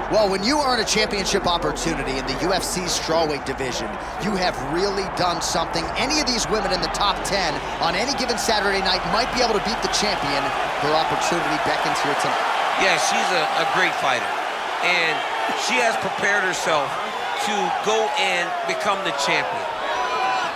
Well, when you earn a championship opportunity in the UFC strawweight division, you have really done something. Any of these women in the top 10 on any given Saturday night might be able to beat the champion. Her opportunity beckons here tonight. Yeah, she's a great fighter, and she has prepared herself to go and become the champion.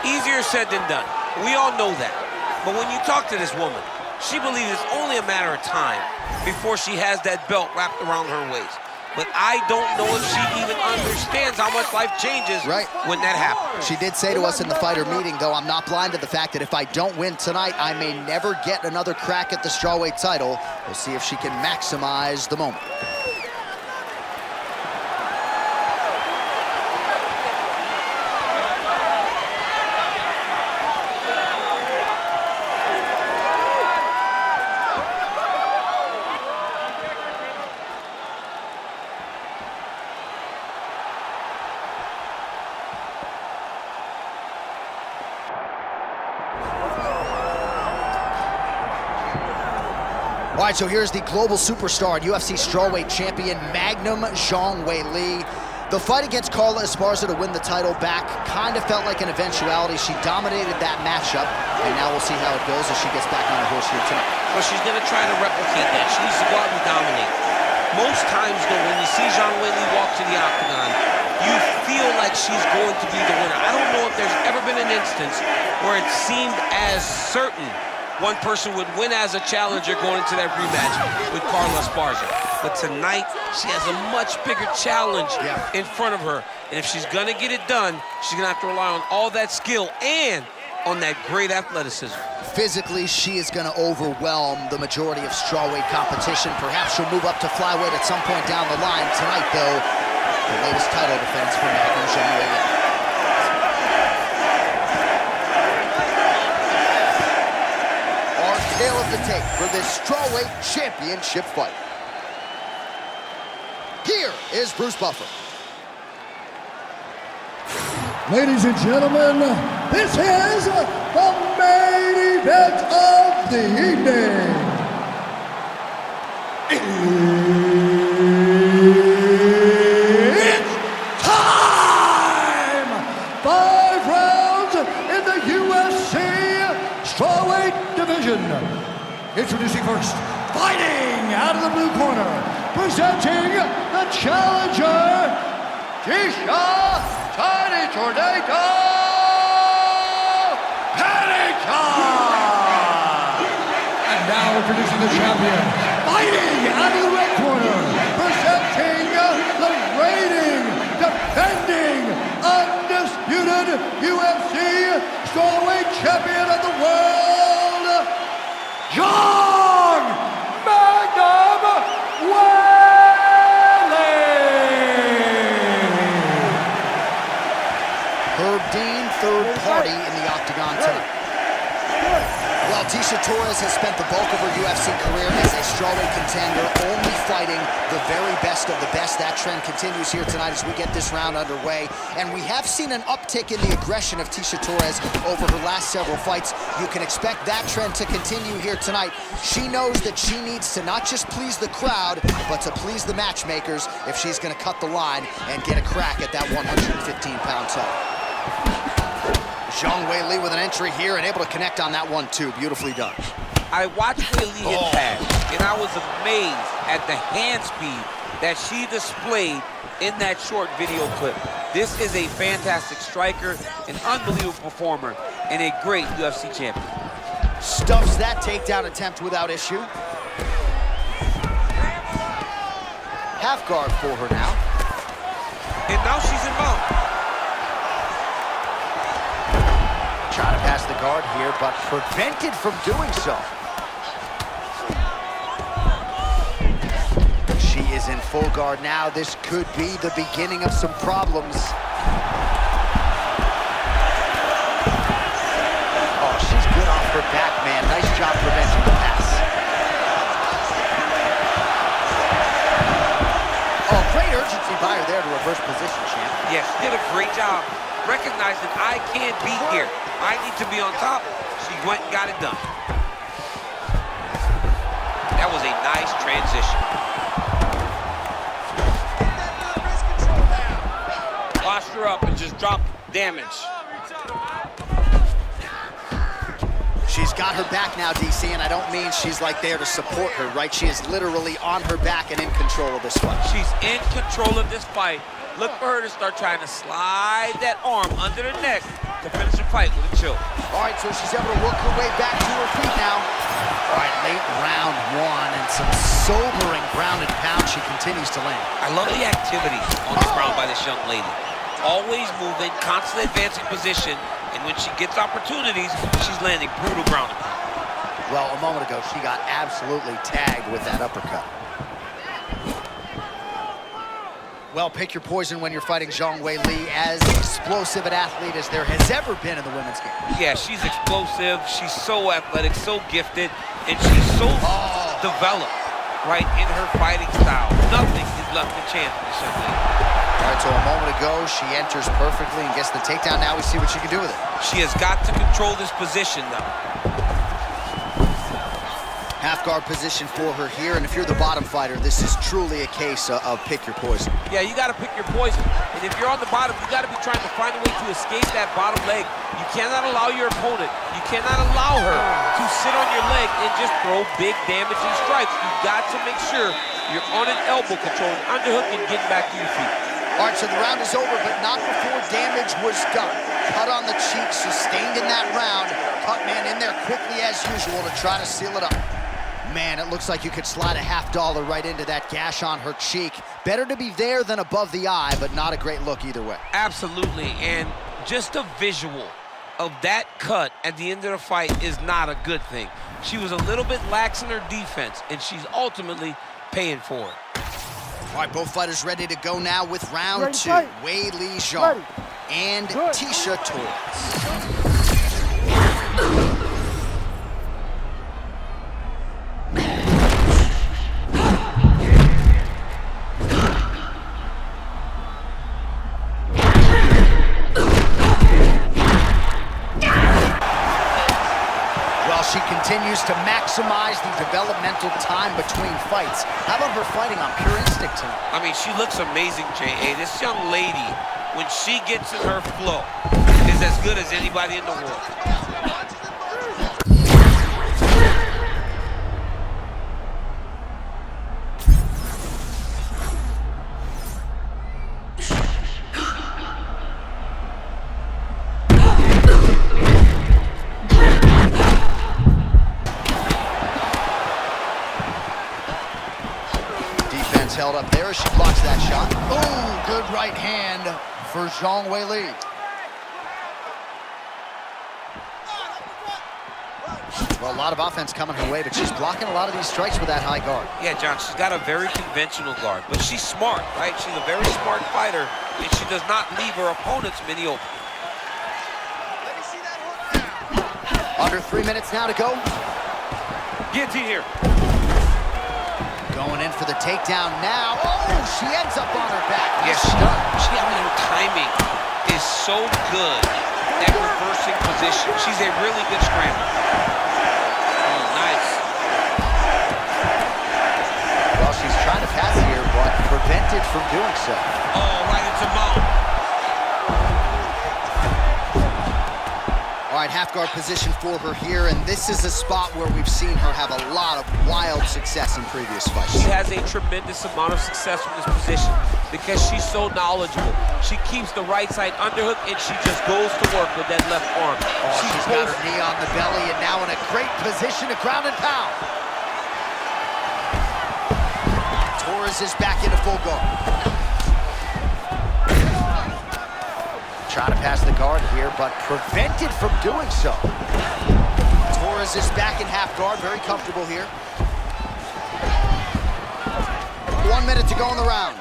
Easier said than done. We all know that. But when you talk to this woman, she believes it's only a matter of time before she has that belt wrapped around her waist. But I don't know if she even understands how much life changes when that happens. She did say to us in the fighter meeting, though, I'm not blind to the fact that if I don't win tonight, I may never get another crack at the strawweight title. We'll see if she can maximize the moment. All right, so here's the global superstar and UFC strawweight champion, Magnum Zhang Weili. The fight against Carla Esparza to win the title back kind of felt like an eventuality. She dominated that matchup, and now we'll see how it goes as she gets back on the horse here tonight. Well, she's going to try to replicate that. She needs to go out and dominate. Most times, though, when you see Zhang Weili walk to the octagon, you feel like she's going to be the winner. I don't know if there's ever been an instance where it seemed as certain one person would win as a challenger going into that rematch with Carla Esparza. But tonight, she has a much bigger challenge in front of her. And if she's gonna get it done, she's gonna have to rely on all that skill and on that great athleticism. Physically, she is gonna overwhelm the majority of strawweight competition. Perhaps she'll move up to flyweight at some point down the line. Tonight, though, the latest title defense for Magnum Zhang Weili. Tail of the tape for this strawweight championship fight. Here is Bruce Buffer. Ladies and gentlemen, this is the main event of the evening. It's time! 5 rounds in the UFC strawweight division. Introducing first, fighting out of the blue corner, presenting the challenger, Tecia Pennington. And now introducing the champion, fighting out of the red corner, presenting the reigning, defending, undisputed UFC strawweight champion of the world, Zhang Magnum Weili! Herb Dean, third party in the octagon tonight. Well, Tecia Torres has spent the bulk of her UFC career as a strawweight contender, only fighting the very best of the best. That trend continues here tonight as we get this round underway. And we have seen an uptick in the aggression of Tecia Torres over her last several fights. You can expect that trend to continue here tonight. She knows that she needs to not just please the crowd, but to please the matchmakers if she's going to cut the line and get a crack at that 115-pound title. Zhang Weili with an entry here and able to connect on that one too. Beautifully done. I watched Weili hit pass, and I was amazed at the hand speed that she displayed in that short video clip. This is a fantastic striker, an unbelievable performer, and a great UFC champion. Stuffs that takedown attempt without issue. Half guard for her now. And now she's involved. Trying to pass the guard here, but prevented from doing so. She is in full guard now. This could be the beginning of some problems. Oh, she's good off her back, man. Nice job preventing the pass. Oh, great urgency by her there to reverse position, champ. Yes, she did a great job recognizing I can't be here. I need to be on top. She went and got it done. That was a nice transition. her up and just drop damage. She's got her back now, DC, and I don't mean she's like there to support her, right? She is literally on her back and in control of this fight. She's in control of this fight. Look for her to start trying to slide that arm under the neck to finish the fight with a choke. All right, so she's able to work her way back to her feet now. All right, late round one, and some sobering ground and pound she continues to land. I love the activity on the ground by this young lady. Always moving, constantly advancing position, and when she gets opportunities, she's landing brutal ground and pound. Well, a moment ago, she got absolutely tagged with that uppercut. Well, pick your poison when you're fighting Zhang Weili, as explosive an athlete as there has ever been in the women's game. Yeah, she's explosive, she's so athletic, so gifted, and she's so developed, right, in her fighting style. Nothing is left to chance for this young lady. All right, so a moment ago, she enters perfectly and gets the takedown. Now we see what she can do with it. She has got to control this position, though. Half guard position for her here, and if you're the bottom fighter, this is truly a case of pick your poison. Yeah, you got to pick your poison. And if you're on the bottom, you got to be trying to find a way to escape that bottom leg. You cannot allow your opponent, you cannot allow her to sit on your leg and just throw big damaging strikes. You've got to make sure you're on an elbow control, an underhook, and getting back to your feet. All right, so the round is over, but not before damage was done. Cut on the cheek, sustained in that round. Cut man in there quickly as usual to try to seal it up. Man, it looks like you could slide a $50 right into that gash on her cheek. Better to be there than above the eye, but not a great look either way. Absolutely, and just a visual of that cut at the end of the fight is not a good thing. She was a little bit lax in her defense, and she's ultimately paying for it. All right, both fighters ready to go now with round two. Weili Zhang and Tecia Torres. She continues to maximize the developmental time between fights. How about her fighting on pure instinct tonight? I mean, she looks amazing, J.A. This young lady, when she gets in her flow, is as good as anybody in the world. Held up there as she blocks that shot. Oh, good right hand for Zhang Weili. Well, a lot of offense coming her way, but she's blocking a lot of these strikes with that high guard. Yeah, John, she's got a very conventional guard, but she's smart, right? She's a very smart fighter, and she does not leave her opponents many open. Under 3 minutes now to go. Guillotine here. Going in for the takedown now. Oh, she ends up on her back. Yes, I mean, her timing is so good at reversing position. She's a really good scrambler. Oh, nice. Well, she's trying to pass here, but prevented from doing so. Oh, right into mount. All right, half guard position for her here, and this is a spot where we've seen her have a lot of wild success in previous fights. She has a tremendous amount of success from this position because she's so knowledgeable. She keeps the right side underhook, and she just goes to work with that left arm. Oh, she's got her knee on the belly, and now in a great position to ground and pound. Torres is back into full guard. Trying to pass the guard here, but prevented from doing so. Torres is back in half guard, very comfortable here. 1 minute to go in the round.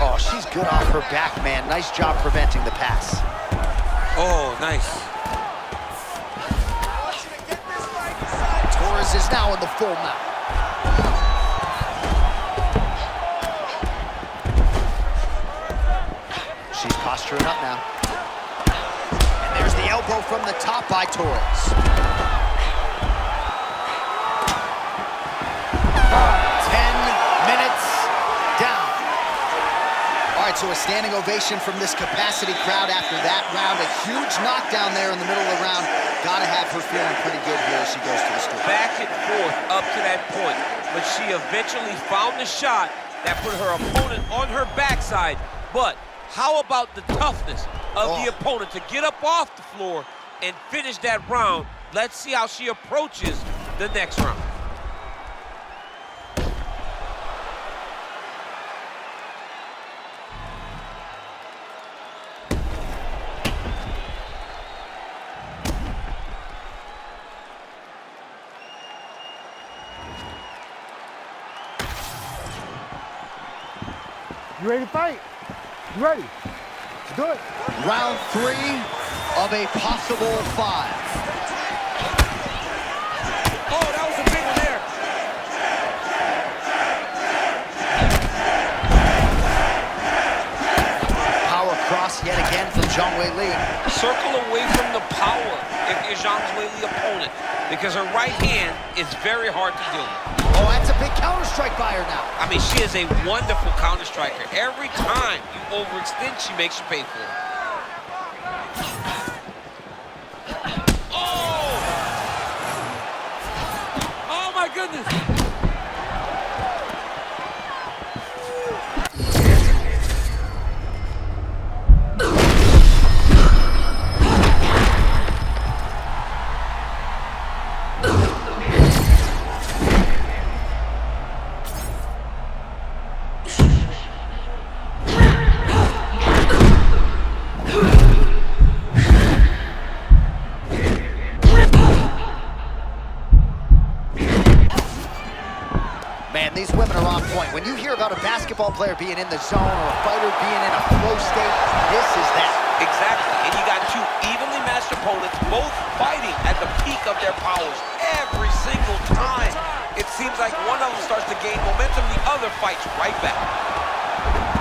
Oh, she's good off her back, man. Nice job preventing the pass. Oh, nice. Torres is now in the full mount. She's posturing up now. And there's the elbow from the top by Torres. right, so a standing ovation from this capacity crowd after that round. A huge knockdown there in the middle of the round. Gotta have her feeling pretty good here as she goes to the stool. Back and forth up to that point, but she eventually found the shot that put her opponent on her backside. But how about the toughness of the opponent to get up off the floor and finish that round? Let's see how she approaches the next round. You ready to fight? You ready? Do it. Round 3 of a possible 5. Oh, that was a big one there. Power cross yet again from Zhang Weili. Circle away from the power if you're Zhang Weili opponent, because her right hand is very hard to deal with. Oh, that's a big counter strike by her now. I mean, she is a wonderful counter striker. Every time you overextend, she makes you pay for it. Oh! Oh my goodness! Man, these women are on point. When you hear about a basketball player being in the zone or a fighter being in a flow state, this is that. Exactly, and you got two evenly matched opponents, both fighting at the peak of their powers every single time. It seems like one of them starts to gain momentum, the other fights right back.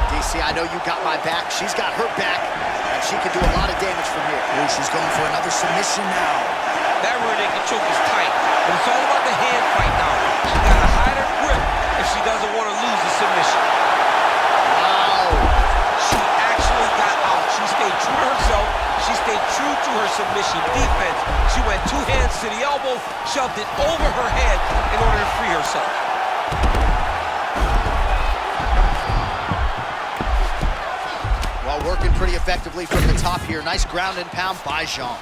DC, I know you got my back. She's got her back, and she can do a lot of damage from here. Ooh, she's going for another submission now. That rear naked choke is tight, but it's all about the hand fight now. She got to hide her grip if she doesn't want to lose the submission. Wow. She actually got out. She stayed true to herself. She stayed true to her submission defense. She went 2 hands to the elbow, shoved it over her head in order to free herself. Well, working pretty effectively from the top here. Nice ground and pound by Zhang.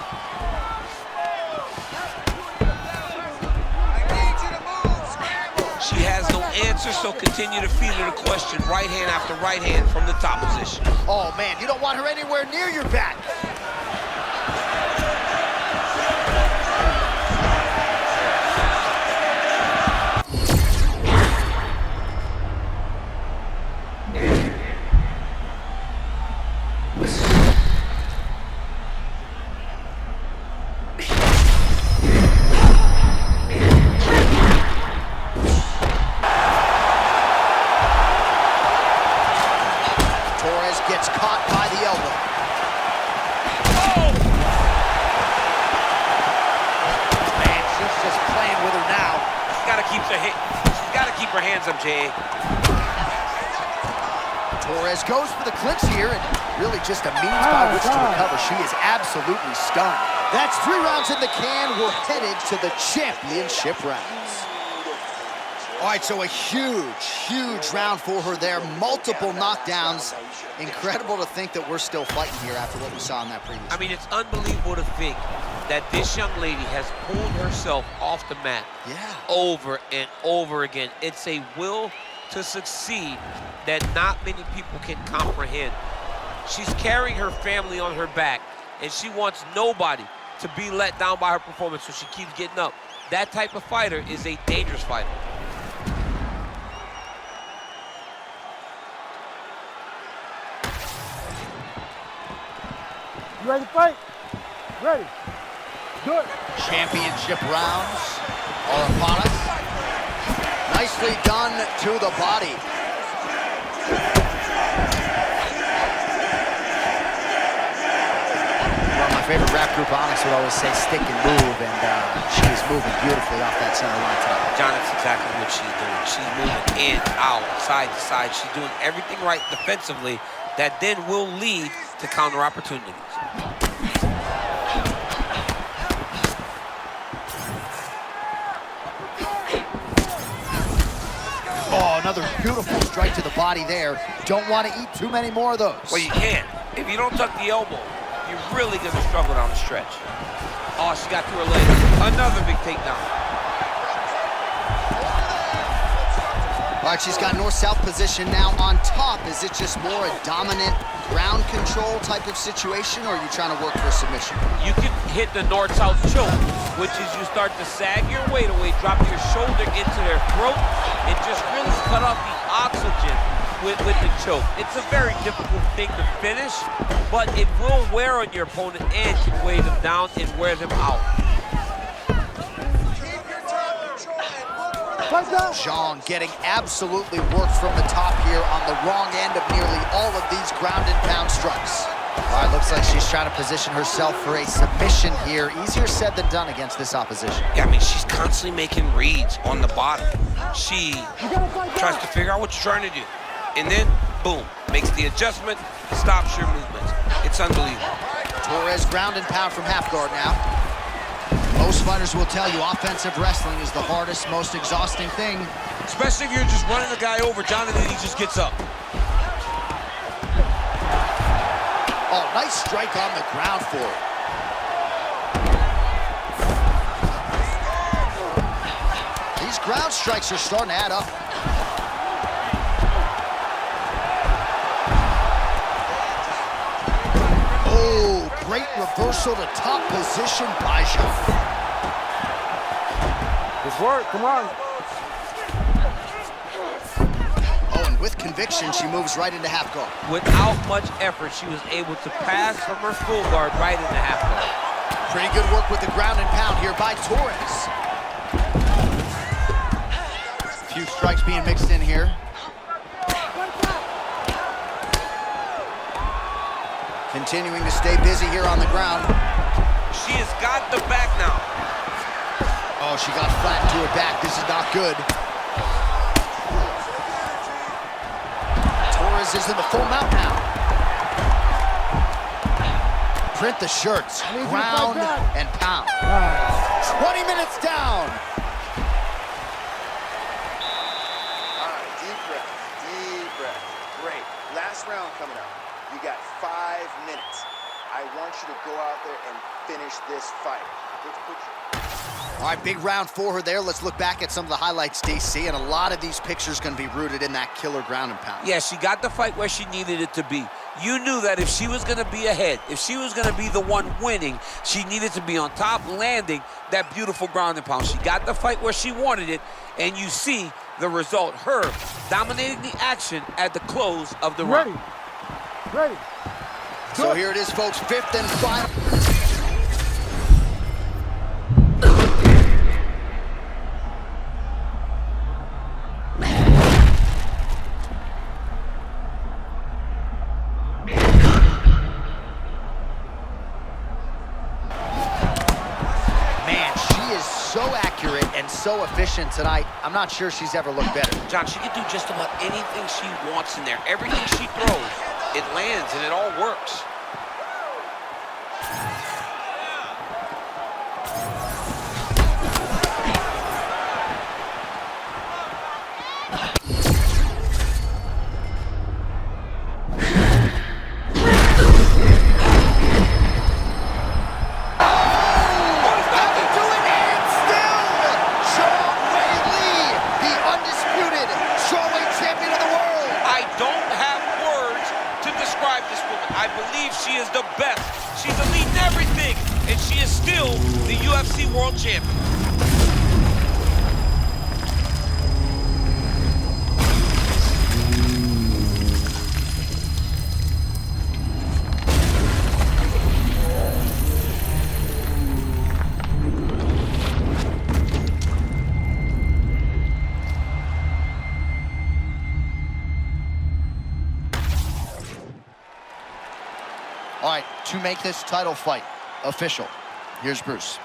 She has no answer, so continue to feed her the question. Right hand after right hand from the top position. Oh, man, you don't want her anywhere near your back. Gets caught by the elbow. Oh! Man, she's just playing with her now. She's got to keep her hands up, Jay. Torres goes for the clinch here, and really just a means by which to recover. She is absolutely stunned. That's 3 rounds in the can. We're headed to the championship rounds. All right, so a huge round for her there. Multiple knockdowns. Incredible to think that we're still fighting here after what we saw in that previous. I mean, it's unbelievable to think that this young lady has pulled herself off the mat over and over again. It's a will to succeed that not many people can comprehend. She's carrying her family on her back, and she wants nobody to be let down by her performance, so she keeps getting up. That type of fighter is a dangerous fighter. You ready to fight? Ready. Do it. Championship rounds are upon us. Nicely done to the body. Well, my favorite rap group, Onyx, would always say stick and move, and she is moving beautifully off that center line tonight. John, that's exactly what she's doing. She's moving in, out, side to side. She's doing everything right defensively, that then will lead to counter opportunities. Oh, another beautiful strike to the body there. Don't want to eat too many more of those. Well, you can't. If you don't tuck the elbow, you're really going to struggle down the stretch. Oh, she got through her leg. Another big takedown. All right, she's got north-south position now on top. Is it just more a dominant ground control type of situation, or are you trying to work for a submission? You can hit the north-south choke, which is you start to sag your weight away, drop your shoulder into their throat, and just really cut off the oxygen with the choke. It's a very difficult thing to finish, but it will wear on your opponent and can weigh them down and wear them out. Zhang getting absolutely worked from the top here on the wrong end of nearly all of these ground and pound strikes. All right, looks like she's trying to position herself for a submission here. Easier said than done against this opposition. Yeah, I mean, she's constantly making reads on the bottom. She tries to figure out what you're trying to do. And then, boom, makes the adjustment, stops your movement. It's unbelievable. Torres ground and pound from half guard now. Most fighters will tell you offensive wrestling is the hardest, most exhausting thing. Especially if you're just running the guy over, Jonathan, he just gets up. Oh, nice strike on the ground for it. These ground strikes are starting to add up. Oh, great reversal to top position by Zhang. Good work, come on. Oh, and with conviction, she moves right into half guard. Without much effort, she was able to pass from her full guard right into half guard. Pretty good work with the ground and pound here by Torres. A few strikes being mixed in here. Continuing to stay busy here on the ground. She has got the back now. Oh, she got flat to her back. This is not good. Torres is in the full mount now. Print the shirts. Ground and pound. 20 minutes down. All right, deep breath, deep breath. Great. Last round coming up. You got 5 minutes. I want you to go out there and finish this fight. All right, big round for her there. Let's look back at some of the highlights, DC, and a lot of these pictures going to be rooted in that killer ground and pound. Yeah, she got the fight where she needed it to be. You knew that if she was going to be ahead, if she was going to be the one winning, she needed to be on top, landing that beautiful ground and pound. She got the fight where she wanted it, and you see the result, her dominating the action at the close of the round. Ready. So here it is, folks, 5th and final. Man, she is so accurate and so efficient tonight. I'm not sure she's ever looked better. John, she can do just about anything she wants in there. Everything she throws, it lands and it all works. I believe she is the best. She's elite in everything, and she is still the UFC World Champion. All right, to make this title fight official, here's Bruce.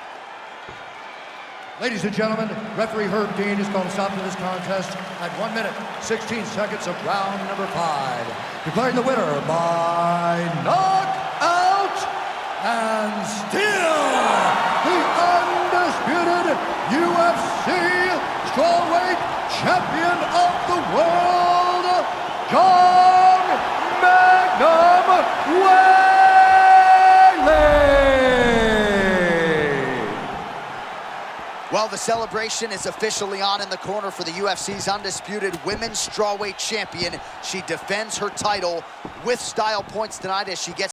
Ladies and gentlemen, referee Herb Dean is going to stop to this contest at 1 minute, 16 seconds of round number 5. Declaring the winner by knockout and still the undisputed UFC strawweight champion of the world, Zhang Weili. Well, the celebration is officially on in the corner for the UFC's undisputed women's strawweight champion. She defends her title with style points tonight as she gets